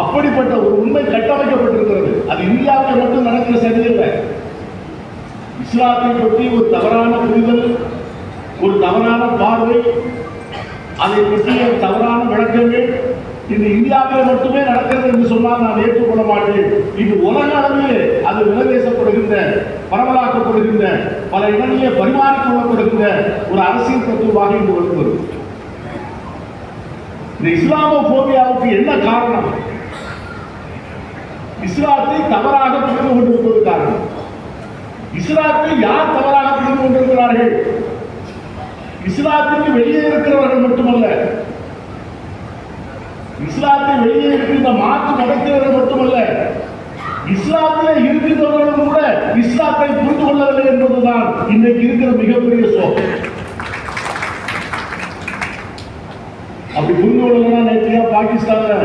அப்படிப்பட்ட ஒரு உண்மை கட்டமைக்கப்பட்டிருக்கிறது. அது இந்தியாவில் மட்டும் நடக்கிற சரியில்லை. இஸ்லாத்தை பற்றி ஒரு தவறான புரிதல், ஒரு தவறான பார்வை, அதை பற்றிய தவறான விளக்கங்கள் இந்த இந்தியாவில் மட்டுமே நடக்கிறது என்று சொன்னால் நான் ஏற்றுக்கொள்ள மாட்டேன். இது உலக அளவில் அது விலவேசப்படுகின்ற, பரவலாக்கப்படுகின்ற, பல இடங்களிலே பரிமாறிக்கொள்ளப்படுகின்ற ஒரு அரசியல் தத்துவமாக இங்கு வருகிறது. இந்த இஸ்லாமோபோபியாவுக்கு என்ன காரணம்? இஸ்லாத்தை தவறாக புரிந்து கொண்டிருப்பது காரணம். இஸ்லாத்தை யார் தவறாக புரிந்து கொண்டிருக்கிறார்கள்? இஸ்லாத்துக்கு வெளியே இருக்கிறவர்கள் மட்டுமல்ல, இஸ்லாத்தை வெளியே இருக்கின்ற மாற்று மதத்தினர்கள் மட்டுமல்ல, இஸ்லாத்தில் இருக்கின்றவர்களும் கூட இஸ்லாத்தை புரிந்து கொள்ளவில்லை என்பதுதான் இன்றைக்கு இருக்கிற மிகப்பெரிய சோகம். அப்படி புரிந்து கொள்ளலாம். நேற்றையா பாகிஸ்தான்ல